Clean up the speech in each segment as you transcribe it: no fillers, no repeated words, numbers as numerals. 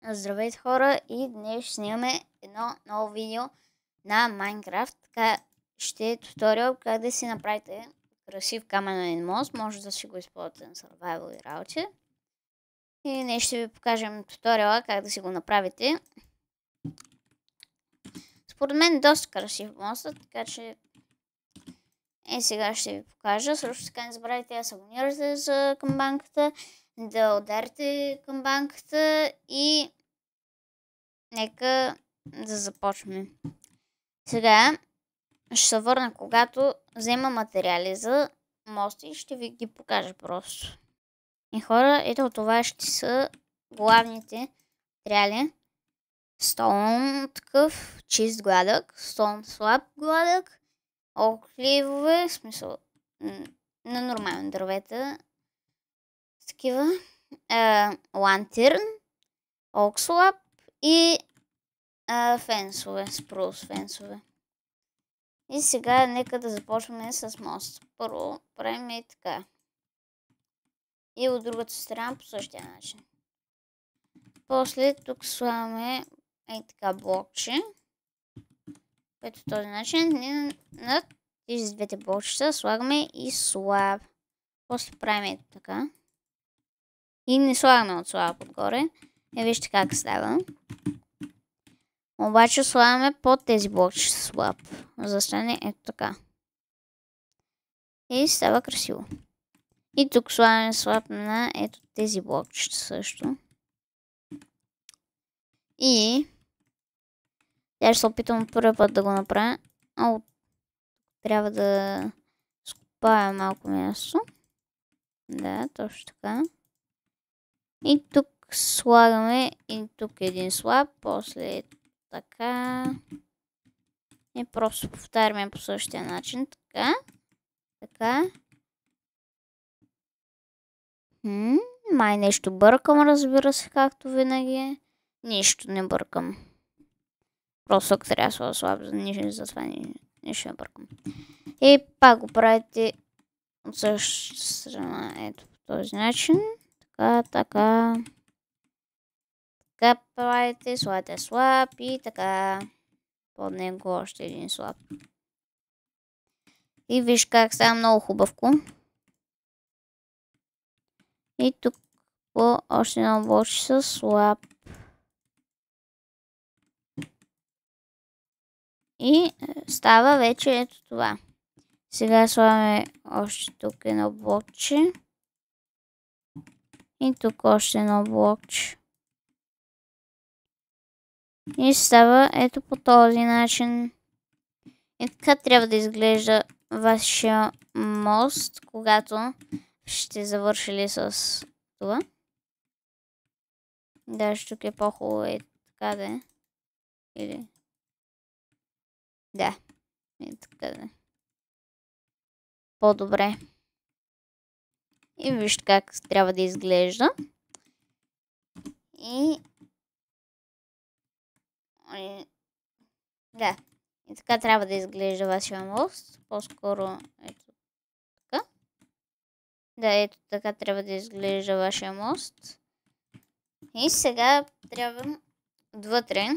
Здравейте, хора, и днес ще снимаме едно ново видео на Майнкрафт. Така ще е туториал как да си направите красив каменен мост. Може да си го използвате на survival и работи. И днес ще ви покажем туториала как да си го направите. Според мен доста красив мост, така че сега ще ви покажа. Също така не забравяйте да се абонирате за камбанката, да ударите камбанката и нека да започнем. Сега ще се върна, когато взема материали за моста и ще ви ги покажа просто. И хора, ето това ще са главните материали. Стоун такъв, чист гладък, стоун слаб гладък, окливове, в смисъл на нормални дървета, такива, лантирн, окслаб и фенсове, спрус фенсове. И сега нека да започваме с мост. Първо правим и така. И от другата страна по същия начин. После тук слагаме така блокче. По този начин над тези двете блокчета слагаме и слаб. После правим така. И не слагаме от слаб отгоре. Вижте как става. Обаче слагаме под тези блокчета слаб. За да стане ето така. И става красиво. И тук слагаме слаб на ето тези блокчета също. И сега ще се опитам първи път да го направя. Трябва да скопая малко място. Да, точно така. И тук слагаме и тук един слаб. После така. И просто повтаряме по същия начин. Така. Така. Май нещо бъркам, разбира се, както винаги. Нищо не бъркам. Просто ако трябва да сложа слаб, затова нищо не бъркам. И пак го правите от същата страна. Ето по този начин. Така, така. Така правите, слагате слаб и така. Под него още един слаб. И виж как става много хубавко. И тук по още едно блоче с слаб. И става вече ето това. Сега слагаме още тук едно блокче. И тук още едно блокче. И става ето по този начин. И така трябва да изглежда вашия мост, когато ще завършили с това. Даже тук е по-хубаво и така да е. Или... Да. И така да е. По-добре. И вижте как трябва да изглежда. И... Да. И така трябва да изглежда вашия мост. По-скоро ето така. Да, ето така трябва да изглежда вашия мост. И сега трябва отвътре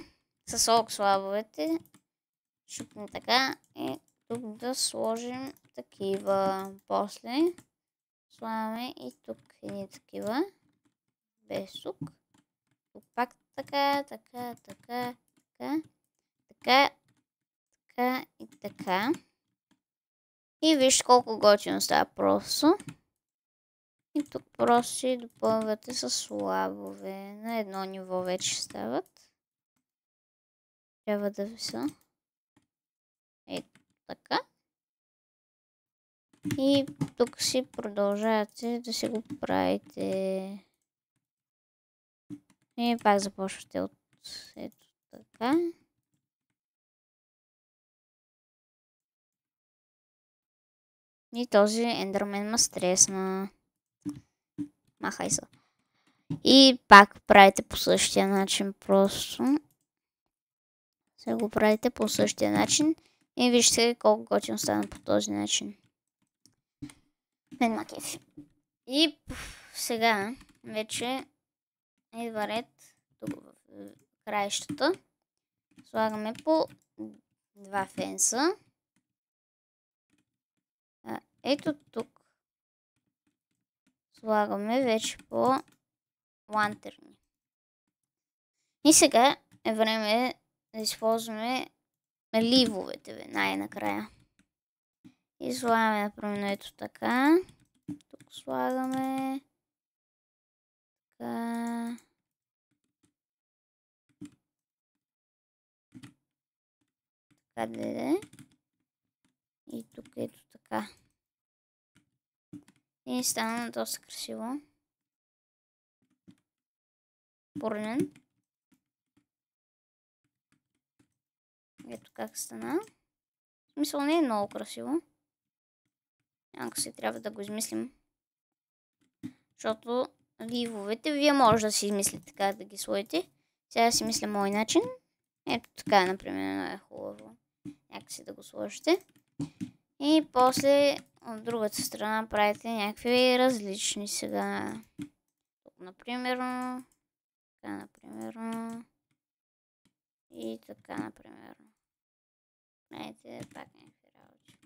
с окслабовете шупнем така и тук да сложим такива. После слагаме и тук едни такива. Без тук. Тук пак така, така, така, така, така, така и така. И вижте колко готино става просто. И тук просто си допълвате с слабове. На едно ниво вече стават. Трябва да ви са. Ето така. И тук си продължавате да си го правите. И пак започвате от ето така. И този ендърмен ма стресна. Махай се. И пак правите по същия начин просто. Сега го правите по същия начин. И вижте колко готино стана по този начин. Мен ма кефи. И сега вече идва ред тук в краищата. Слагаме по 2 фенса. Ето тук слагаме вече по лантерни. И сега е време да използваме ливовете най-накрая. И слагаме, например, ето така. Тук слагаме така. Така да. И тук ето така. И стана доста красиво. Според мен. Ето как стана. В смисъл не е много красиво. Някак си трябва да го измислим. Защото ливовете вие може да си измислите как да ги сложите. Сега си мисля мой начин. Ето така, например, е хубаво. Някак си да го сложите. И после от другата страна правите някакви различни сега. Тук, например. Така, например. И така, например. Знаете, пак някакви работи.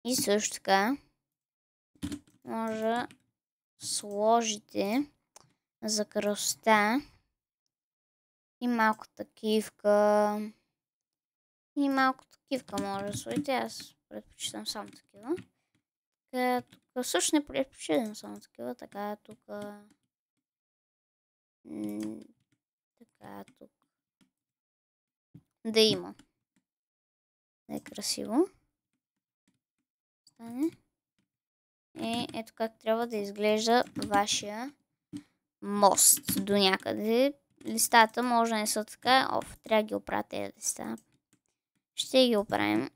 И също така може да сложите за красота и малко такивка. И малко такивка може да сложите. Аз предпочитам само такива. Така, тук също не предпочитам само такива. Така, тук. Така, тук. Да има. Да е красиво. Стане. И ето как трябва да изглежда вашия мост до някъде. Листата може да не са така. Трябва да ги оправя тези листа. Ще ги оправим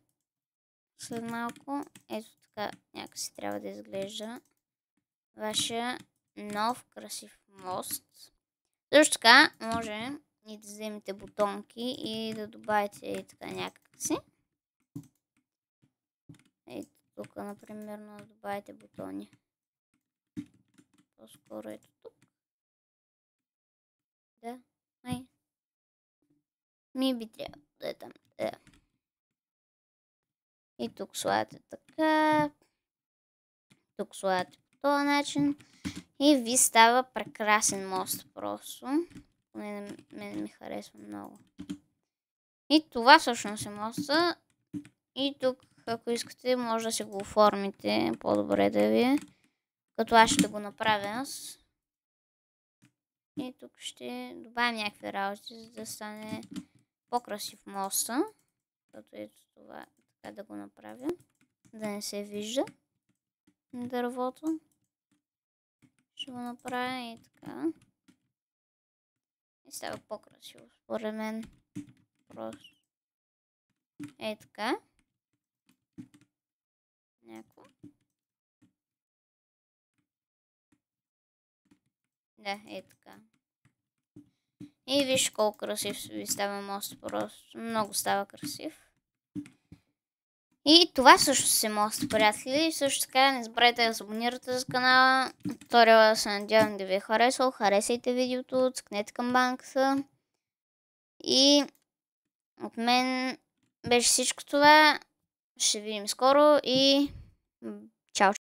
след малко. Ето така някакси трябва да изглежда вашия нов красив мост. Също така може и да вземете бутонки и да добавите и така някакси. Ето тук, например, да добавите бутони. По-скоро ето тук. Да, ми би трябвало да е там. Да. И тук слагате така. Тук слагате по този начин. И ви става прекрасен мост просто. Поне мен ми харесва много. И това всъщност е моста. И тук, ако искате, може да си го оформите. По-добре да ви е. Като аз ще го направя аз. И тук ще добавим някакви работи, за да стане по-красив моста. Като ето това, така да го направя. Да не се вижда дървото. Ще го направя и така. И става по-красиво, според мен. Просто. Ей така. Някакво. Да, е така. И виж колко красив ви става мост. Просто много става красив. И това също се мост, приятели. Също така не забравяйте да се абонирате за канала. Туториала се надявам да ви е харесал. Харесайте видеото, цъкнете камбанката. И от мен беше всичко това. Ще видим скоро и чао!